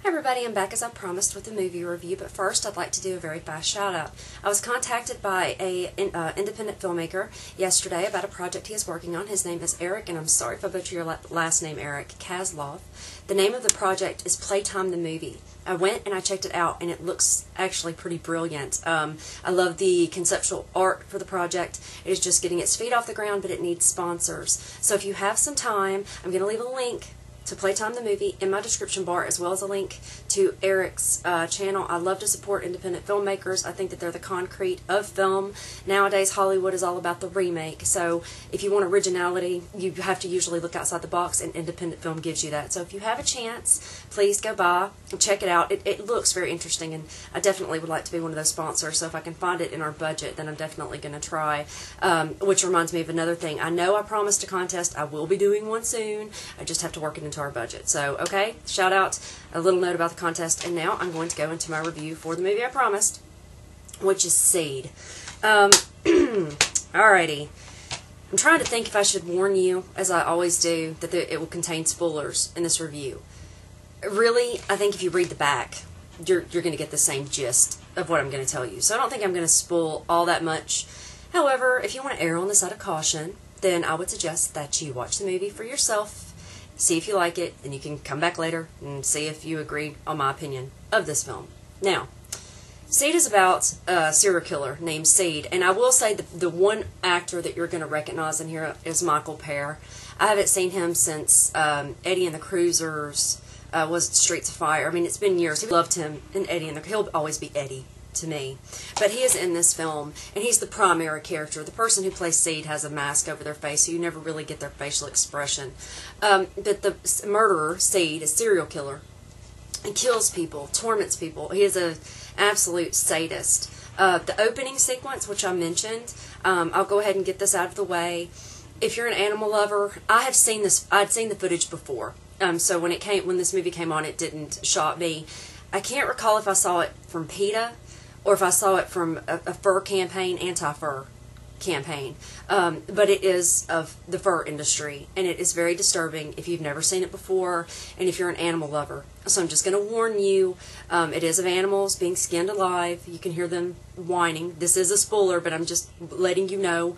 Everybody, I'm back as I promised with a movie review, but first I'd like to do a very fast shout out. I was contacted by a independent filmmaker yesterday about a project he is working on. His name is Erick, and I'm sorry if I butcher your last name, Erick, Aslov. The name of the project is Playtime The Movie. I went and I checked it out, and it looks actually pretty brilliant. I love the conceptual art for the project. It is just getting its feet off the ground, but it needs sponsors. So if you have some time, I'm going to leave a link to Playtime the Movie in my description bar, as well as a link to Erick's channel. I love to support independent filmmakers. I think that they're the concrete of film. Nowadays, Hollywood is all about the remake. So if you want originality, you have to usually look outside the box, and independent film gives you that. So if you have a chance, please go by and check it out. It looks very interesting, and I definitely would like to be one of those sponsors. So if I can find it in our budget, then I'm definitely going to try. Which reminds me of another thing. I know I promised a contest. I will be doing one soon. I just have to work it into our budget. So, okay, shout out, a little note about the contest, and now I'm going to go into my review for the movie I promised, which is Seed. Alrighty. I'm trying to think if I should warn you, as I always do, that it will contain spoilers in this review. Really, I think if you read the back, you're going to get the same gist of what I'm going to tell you. So I don't think I'm going to spoil all that much. However, if you want to err on the side of caution, then I would suggest that you watch the movie for yourself. See if you like it, and you can come back later and see if you agree on my opinion of this film. Now, Seed is about a serial killer named Seed, and I will say the one actor that you're going to recognize in here is Michael Pear. I haven't seen him since Eddie and the Cruisers was Streets of Fire. I mean, it's been years. He loved him in Eddie and the He'll always be Eddie to me. But he is in this film, and he's the primary character. The person who plays Seed has a mask over their face, so you never really get their facial expression. But the murderer, Seed, is a serial killer. He kills people, torments people. He is an absolute sadist. The opening sequence, which I mentioned, I'll go ahead and get this out of the way. If you're an animal lover, I have seen this. I'd seen the footage before. So when this movie came on, it didn't shock me. I can't recall if I saw it from PETA or if I saw it from a fur campaign, anti-fur campaign. But it is of the fur industry, and it is very disturbing if you've never seen it before and if you're an animal lover. So I'm just going to warn you, it is of animals being skinned alive. You can hear them whining. This is a spoiler, but I'm just letting you know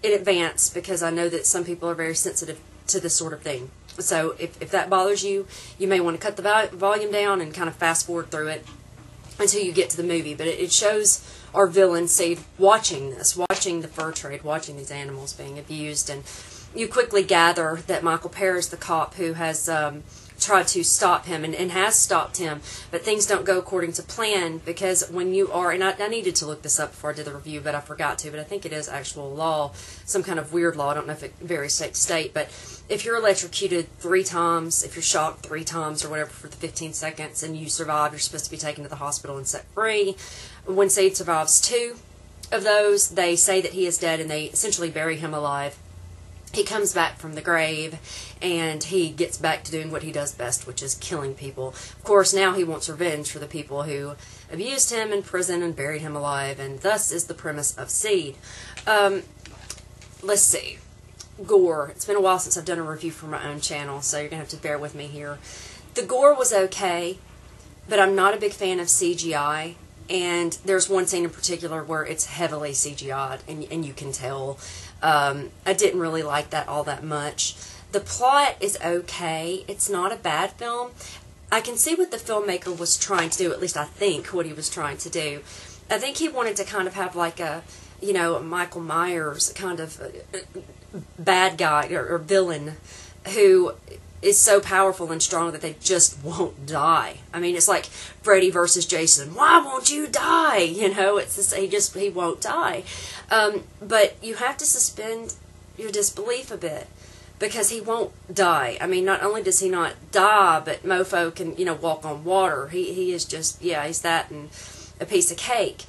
in advance because I know that some people are very sensitive to this sort of thing. So if that bothers you, you may want to cut the volume down and kind of fast forward through it until you get to the movie. But it shows our villain, Seed, watching the fur trade, watching these animals being abused. And you quickly gather that Michael Pear is the cop who has tried to stop him and has stopped him. But things don't go according to plan because when you are, and I needed to look this up before I did the review, but I forgot to, but I think it is actual law, some kind of weird law. I don't know if it varies state to state, but if you're electrocuted 3 times, if you're shocked 3 times or whatever for the 15 seconds and you survive, you're supposed to be taken to the hospital and set free. When Seed survives 2 of those, they say that he is dead and they essentially bury him alive. He comes back from the grave and he gets back to doing what he does best, which is killing people. Of course, now he wants revenge for the people who abused him in prison and buried him alive, and thus is the premise of Seed. Let's see. Gore. It's been a while since I've done a review for my own channel, so you're going to have to bear with me here. The gore was okay, but I'm not a big fan of CGI, and there's one scene in particular where it's heavily CGI'd, and you can tell. I didn't really like that all that much. The plot is okay. It's not a bad film. I can see what the filmmaker was trying to do, at least I think what he was trying to do. I think he wanted to kind of have like a, Michael Myers kind of bad guy or villain who is so powerful and strong that they just won't die. I mean, it's like Freddy versus Jason. Why won't you die? It's just, he won't die. But you have to suspend your disbelief a bit because he won't die. I mean, not only does he not die, but mofo can, walk on water. He is just, he's that and a piece of cake.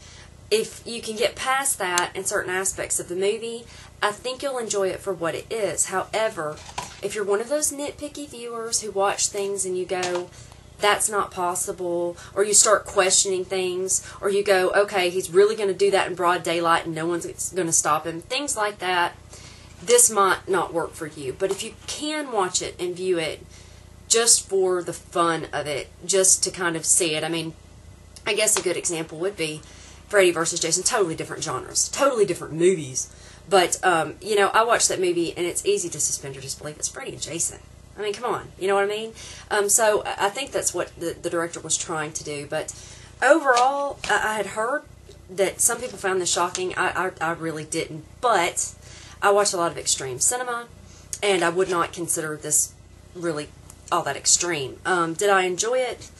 If you can get past that in certain aspects of the movie, I think you'll enjoy it for what it is. However, if you're one of those nitpicky viewers who watch things and you go, that's not possible, or you start questioning things, or you go, okay, he's really going to do that in broad daylight and no one's going to stop him, things like that, this might not work for you. But if you can watch it and view it just for the fun of it, just to kind of see it. I mean, I guess a good example would be Freddy versus Jason. Totally different genres, totally different movies. But, you know, I watched that movie, and it's easy to suspend your disbelief. It's Freddy and Jason. I mean, come on. You know what I mean? So I think that's what the director was trying to do. But overall, I had heard that some people found this shocking. I really didn't. But I watched a lot of extreme cinema, and I would not consider this really all that extreme. Did I enjoy it?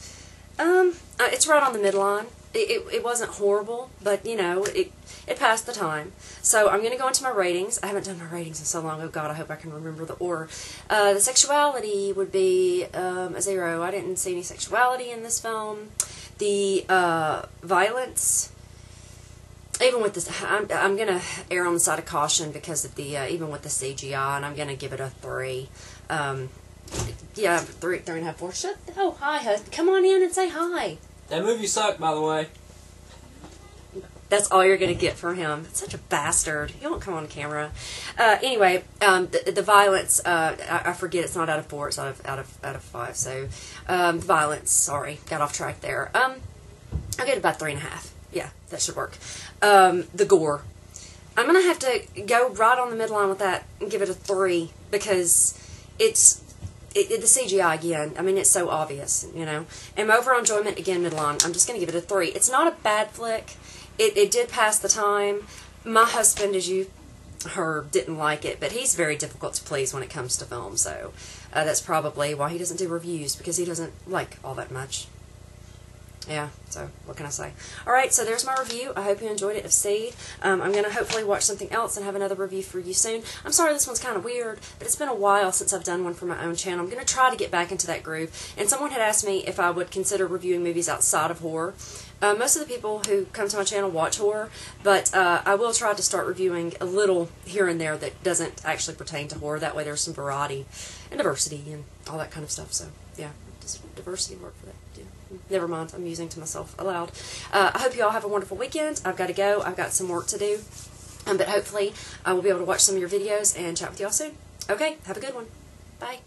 It's right on the midline. It wasn't horrible, but, you know, it passed the time. So I'm going to go into my ratings. I haven't done my ratings in so long. Oh, God, I hope I can remember the order. The sexuality would be a 0. I didn't see any sexuality in this film. The violence, even with this, I'm going to err on the side of caution because of the, even with the CGI, and I'm going to give it a 3. Yeah, 3, 3.5, 4. Oh, hi, hon. Come on in and say hi. That movie sucked, by the way. That's all you're going to get from him. Such a bastard. He won't come on camera. Anyway, the violence, I forget it's not out of 4, it's out of 5. So, the violence, sorry, got off track there. I'll get about 3.5. Yeah, that should work. The gore. I'm going to have to go right on the midline with that and give it a 3 because it's the CGI again. I mean, it's so obvious, you know. And my overall enjoyment, again, midline. I'm just going to give it a 3. It's not a bad flick. It did pass the time. My husband, as you heard, didn't like it, but he's very difficult to please when it comes to film, so that's probably why he doesn't do reviews, because he doesn't like all that much. Yeah, so what can I say? Alright, so there's my review. I hope you enjoyed it of Seed. I'm going to hopefully watch something else and have another review for you soon. I'm sorry this one's kind of weird, but it's been a while since I've done one for my own channel. I'm going to try to get back into that groove. And someone had asked me if I would consider reviewing movies outside of horror. Most of the people who come to my channel watch horror, but I will try to start reviewing a little here and there that doesn't actually pertain to horror. That way there's some variety and diversity and all that kind of stuff. So, yeah, does diversity work for that? Yeah. Never mind, I'm using to myself aloud. I hope you all have a wonderful weekend. I've got to go. I've got some work to do. But hopefully I will be able to watch some of your videos and chat with you all soon. Okay, have a good one. Bye.